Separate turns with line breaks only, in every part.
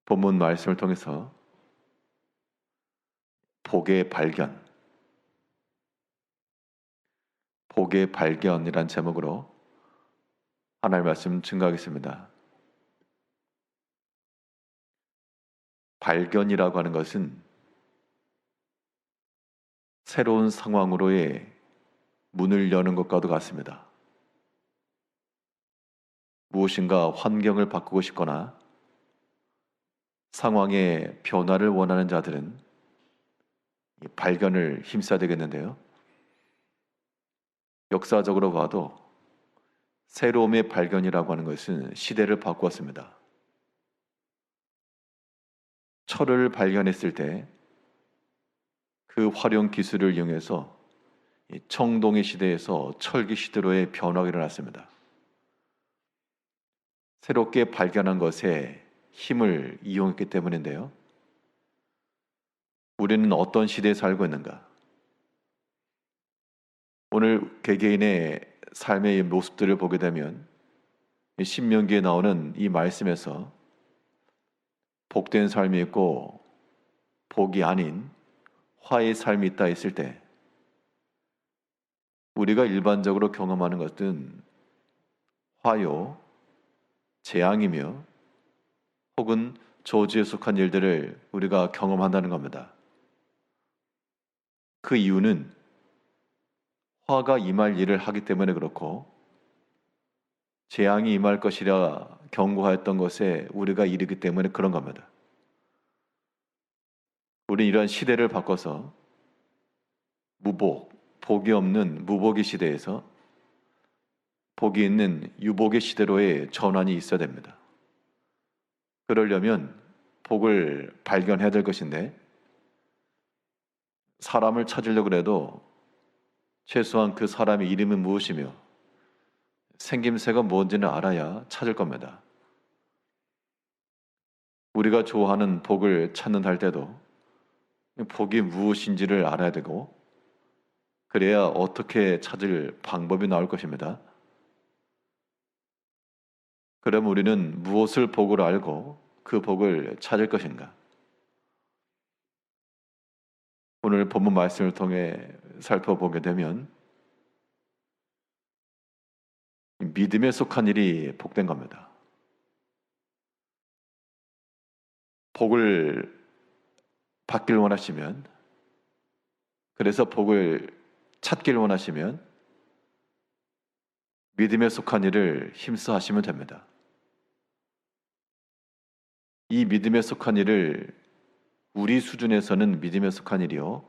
본문 말씀을 통해서 복의 발견, 복의 발견이란 제목으로 하나님의 말씀 증거하겠습니다. 발견이라고 하는 것은 새로운 상황으로의 문을 여는 것과도 같습니다. 무엇인가 환경을 바꾸고 싶거나 상황의 변화를 원하는 자들은 이 발견을 힘써야 되겠는데요. 역사적으로 봐도 새로움의 발견이라고 하는 것은 시대를 바꾸었습니다. 철을 발견했을 때 그 활용 기술을 이용해서 청동의 시대에서 철기 시대로의 변화가 일어났습니다. 새롭게 발견한 것에 힘을 이용했기 때문인데요. 우리는 어떤 시대에 살고 있는가? 오늘 개개인의 삶의 모습들을 보게 되면 신명기에 나오는 이 말씀에서 복된 삶이 있고 복이 아닌 화의 삶이 있다 했을 때 우리가 일반적으로 경험하는 것은 화요, 재앙이며 혹은 저주에 속한 일들을 우리가 경험한다는 겁니다. 그 이유는 화가 임할 일을 하기 때문에 그렇고 재앙이 임할 것이라 경고하였던 것에 우리가 이르기 때문에 그런 겁니다. 우리는 이런 시대를 바꿔서 복이 없는 무복의 시대에서 복이 있는 유복의 시대로의 전환이 있어야 됩니다. 그러려면 복을 발견해야 될 것인데 사람을 찾으려고 해도 최소한 그 사람의 이름은 무엇이며 생김새가 뭔지는 알아야 찾을 겁니다. 우리가 좋아하는 복을 찾는다 할 때도 복이 무엇인지를 알아야 되고 그래야 어떻게 찾을 방법이 나올 것입니다. 그럼 우리는 무엇을 복으로 알고 그 복을 찾을 것인가? 오늘 본문 말씀을 통해 살펴보게 되면 믿음에 속한 일이 복된 겁니다. 복을 받길 원하시면, 그래서 복을 찾길 원하시면 믿음에 속한 일을 힘써 하시면 됩니다. 이 믿음에 속한 일을 우리 수준에서는 믿음에 속한 일이요.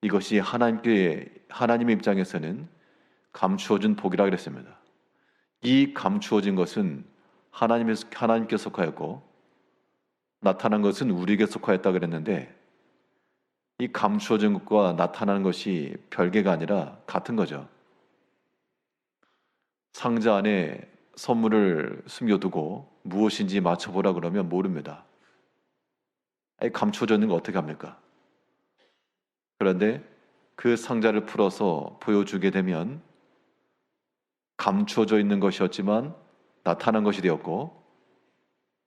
이것이 하나님의 입장에서는 감추어진 복이라 그랬습니다. 이 감추어진 것은 하나님께 속하였고 나타난 것은 우리에게 속하였다 그랬는데 이 감추어진 것과 나타나는 것이 별개가 아니라 같은 거죠. 상자 안에 선물을 숨겨두고 무엇인지 맞춰보라 그러면 모릅니다. 감추어져 있는 거 어떻게 합니까? 그런데 그 상자를 풀어서 보여주게 되면 감추어져 있는 것이었지만 나타난 것이 되었고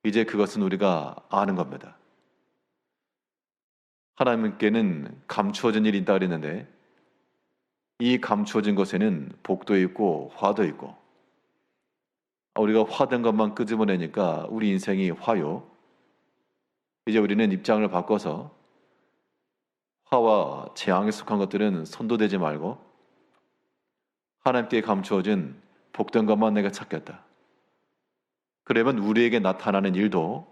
이제 그것은 우리가 아는 겁니다. 하나님께는 감추어진 일이 있다 그랬는데 이 감추어진 것에는 복도 있고 화도 있고 우리가 화된 것만 끄집어내니까 우리 인생이 화요. 이제 우리는 입장을 바꿔서 화와 재앙에 속한 것들은 손도 대지 말고 하나님께 감추어진 복된 것만 내가 찾겠다. 그러면 우리에게 나타나는 일도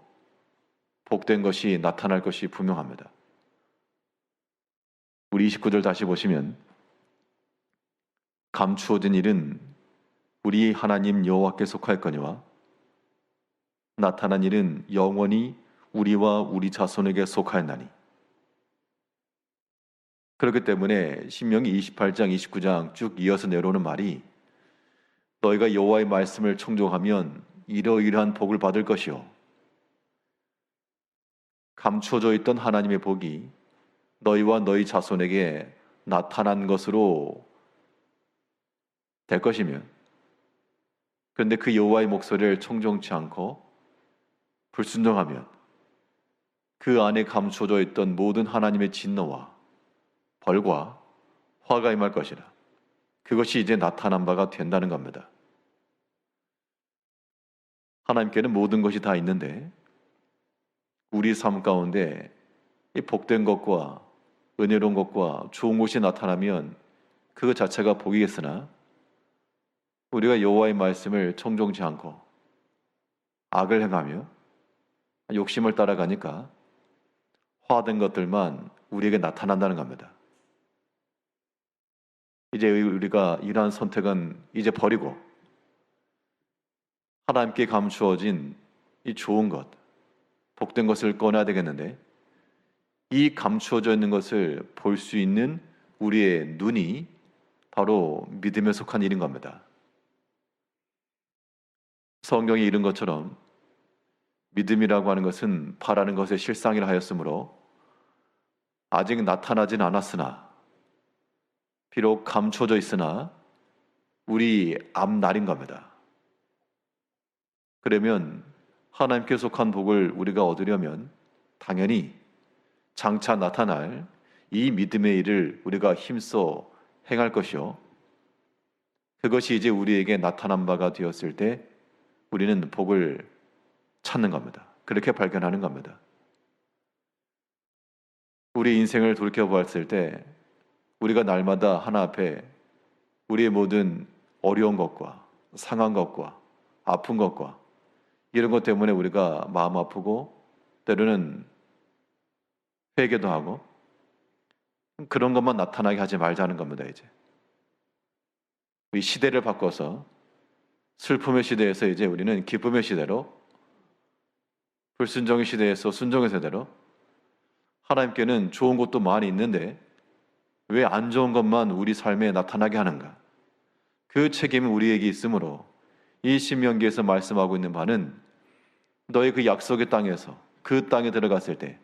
복된 것이 나타날 것이 분명합니다. 우리 29절 다시 보시면 감추어진 일은 우리 하나님 여호와께 속하였거니와 나타난 일은 영원히 우리와 우리 자손에게 속하였나니. 그렇기 때문에 신명기 28장 29장 쭉 이어서 내려오는 말이 너희가 여호와의 말씀을 청종하면 이러이러한 복을 받을 것이요 감추어져 있던 하나님의 복이 너희와 너희 자손에게 나타난 것으로 될 것이면 그런데 그 여호와의 목소리를 청종치 않고 불순종하면 그 안에 감춰져 있던 모든 하나님의 진노와 벌과 화가 임할 것이라. 그것이 이제 나타난 바가 된다는 겁니다. 하나님께는 모든 것이 다 있는데 우리 삶 가운데 이 복된 것과 은혜로운 것과 좋은 것이 나타나면 그것 자체가 복이겠으나 우리가 여호와의 말씀을 청종치 않고 악을 행하며 욕심을 따라가니까 화된 것들만 우리에게 나타난다는 겁니다. 이제 우리가 이러한 선택은 이제 버리고 하나님께 감추어진 이 좋은 것, 복된 것을 꺼내야 되겠는데 이 감추어져 있는 것을 볼 수 있는 우리의 눈이 바로 믿음에 속한 일인 겁니다. 성경에 이른 것처럼 믿음이라고 하는 것은 바라는 것의 실상이라 하였으므로 아직 나타나진 않았으나 비록 감춰져 있으나 우리 앞날인 겁니다. 그러면 하나님께 속한 복을 우리가 얻으려면 당연히 장차 나타날 이 믿음의 일을 우리가 힘써 행할 것이요. 그것이 이제 우리에게 나타난 바가 되었을 때 우리는 복을 찾는 겁니다. 그렇게 발견하는 겁니다. 우리 인생을 돌이켜보았을 때 우리가 날마다 하나 앞에 우리의 모든 어려운 것과 상한 것과 아픈 것과 이런 것 때문에 우리가 마음 아프고 때로는 회개도 하고 그런 것만 나타나게 하지 말자는 겁니다. 이제 이 시대를 바꿔서 슬픔의 시대에서 이제 우리는 기쁨의 시대로, 불순종의 시대에서 순종의 세대로, 하나님께는 좋은 것도 많이 있는데 왜 안 좋은 것만 우리 삶에 나타나게 하는가? 그 책임은 우리에게 있으므로 이 신명기에서 말씀하고 있는 바는 너의 그 약속의 땅에서 그 땅에 들어갔을 때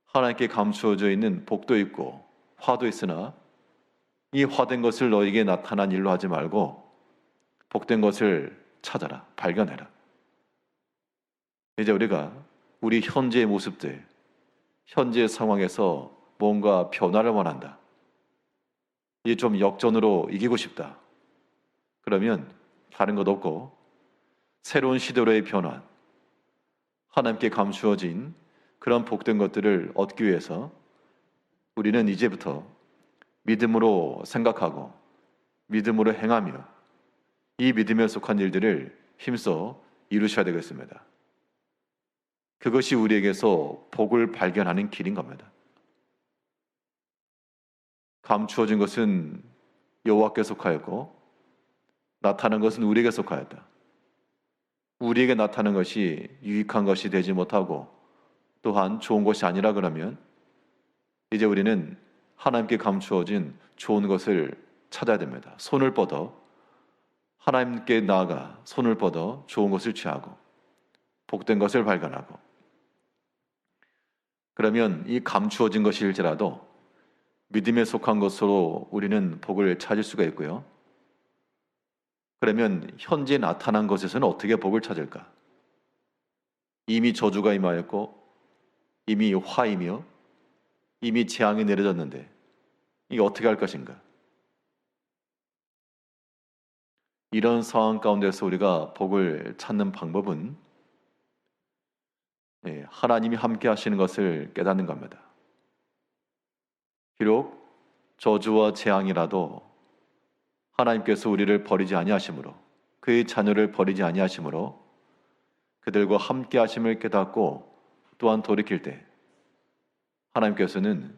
하나님께 감추어져 있는 복도 있고 화도 있으나 이 화된 것을 너에게 나타난 일로 하지 말고 복된 것을 찾아라, 발견해라. 이제 우리가 우리 현재의 모습들, 현재의 상황에서 뭔가 변화를 원한다. 이제 좀 역전으로 이기고 싶다. 그러면 다른 것 없고 새로운 시대로의 변화, 하나님께 감추어진 그런 복된 것들을 얻기 위해서 우리는 이제부터 믿음으로 생각하고 믿음으로 행하며 이 믿음에 속한 일들을 힘써 이루셔야 되겠습니다. 그것이 우리에게서 복을 발견하는 길인 겁니다. 감추어진 것은 여호와께 속하였고 나타난 것은 우리에게 속하였다. 우리에게 나타난 것이 유익한 것이 되지 못하고 또한 좋은 것이 아니라 그러면 이제 우리는 하나님께 감추어진 좋은 것을 찾아야 됩니다. 손을 뻗어 하나님께 나아가 손을 뻗어 좋은 것을 취하고 복된 것을 발견하고, 그러면 이 감추어진 것일지라도 믿음에 속한 것으로 우리는 복을 찾을 수가 있고요. 그러면 현재 나타난 것에서는 어떻게 복을 찾을까? 이미 저주가 임하였고 이미 화이며 이미 재앙이 내려졌는데 이게 어떻게 할 것인가? 이런 상황 가운데서 우리가 복을 찾는 방법은 하나님이 함께 하시는 것을 깨닫는 겁니다. 비록 저주와 재앙이라도 하나님께서 우리를 버리지 아니하심으로, 그의 자녀를 버리지 아니하심으로 그들과 함께 하심을 깨닫고 또한 돌이킬 때 하나님께서는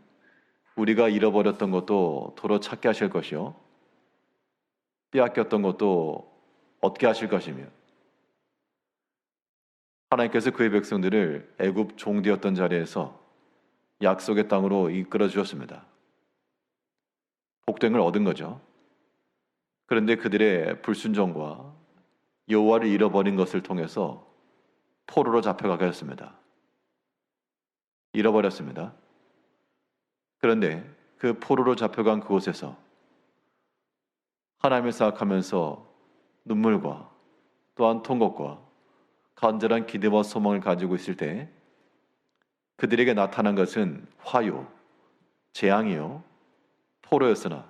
우리가 잃어버렸던 것도 도로 찾게 하실 것이요 빼앗겼던 것도 얻게 하실 것이며, 하나님께서 그의 백성들을 애굽 종되었던 자리에서 약속의 땅으로 이끌어 주셨습니다. 복된 걸 얻은 거죠. 그런데 그들의 불순종과 여호와를 잃어버린 것을 통해서 포로로 잡혀가게 했습니다. 잃어버렸습니다. 그런데 그 포로로 잡혀간 그곳에서 하나님을 생각하면서 눈물과 또한 통곡과 간절한 기대와 소망을 가지고 있을 때 그들에게 나타난 것은 화요, 재앙이요, 포로였으나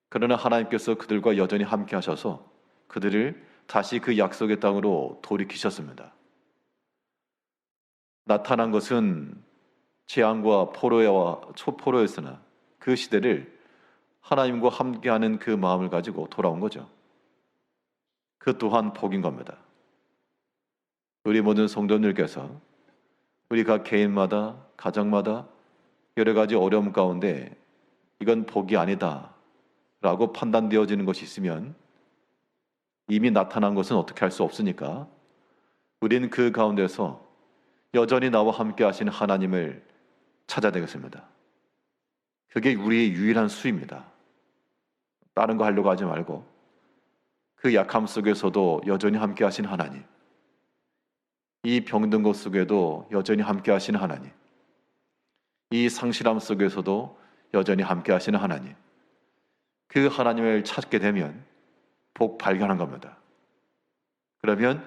그러나 하나님께서 그들과 여전히 함께 하셔서 그들을 다시 그 약속의 땅으로 돌이키셨습니다. 나타난 것은 재앙과 포로였으나 그 시대를 하나님과 함께하는 그 마음을 가지고 돌아온 거죠. 그 또한 복인 겁니다. 우리 모든 성도님들께서 우리가 개인마다 가정마다 여러 가지 어려움 가운데 이건 복이 아니다 라고 판단되어지는 것이 있으면 이미 나타난 것은 어떻게 할 수 없으니까 우리는 그 가운데서 여전히 나와 함께 하시는 하나님을 찾아야 되겠습니다. 그게 우리의 유일한 수입니다. 다른 거 하려고 하지 말고 그 약함 속에서도 여전히 함께 하신 하나님, 이 병든 것 속에도 여전히 함께 하시는 하나님, 이 상실함 속에서도 여전히 함께 하시는 하나님, 그 하나님을 찾게 되면 복 발견한 겁니다. 그러면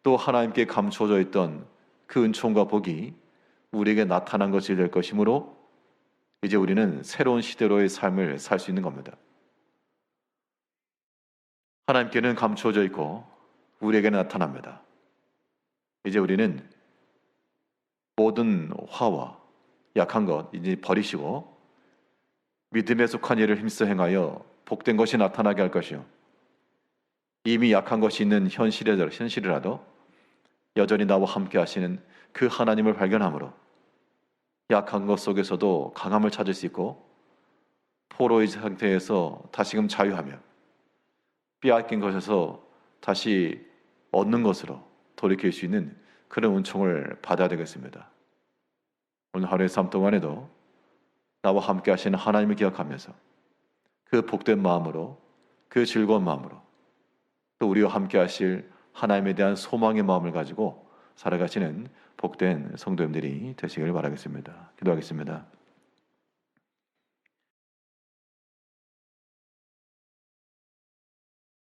또 하나님께 감추어져 있던 그 은총과 복이 우리에게 나타난 것이 될 것이므로 이제 우리는 새로운 시대로의 삶을 살 수 있는 겁니다. 하나님께는 감추어져 있고 우리에게 나타납니다. 이제 우리는 모든 화와 약한 것 이제 버리시고 믿음에 속한 일을 힘써 행하여 복된 것이 나타나게 할 것이요, 이미 약한 것이 있는 현실이라도 여전히 나와 함께 하시는 그 하나님을 발견함으로 약한 것 속에서도 강함을 찾을 수 있고 포로의 상태에서 다시금 자유하며 빼앗긴 것에서 다시 얻는 것으로 돌이킬 수 있는 그런 은총을 받아야 되겠습니다. 오늘 하루의 삶 동안에도 나와 함께 하시는 하나님을 기억하면서 그 복된 마음으로, 그 즐거운 마음으로 또 우리와 함께 하실 하나님에 대한 소망의 마음을 가지고 살아가시는 복된 성도님들이 되시길 바라겠습니다. 기도하겠습니다.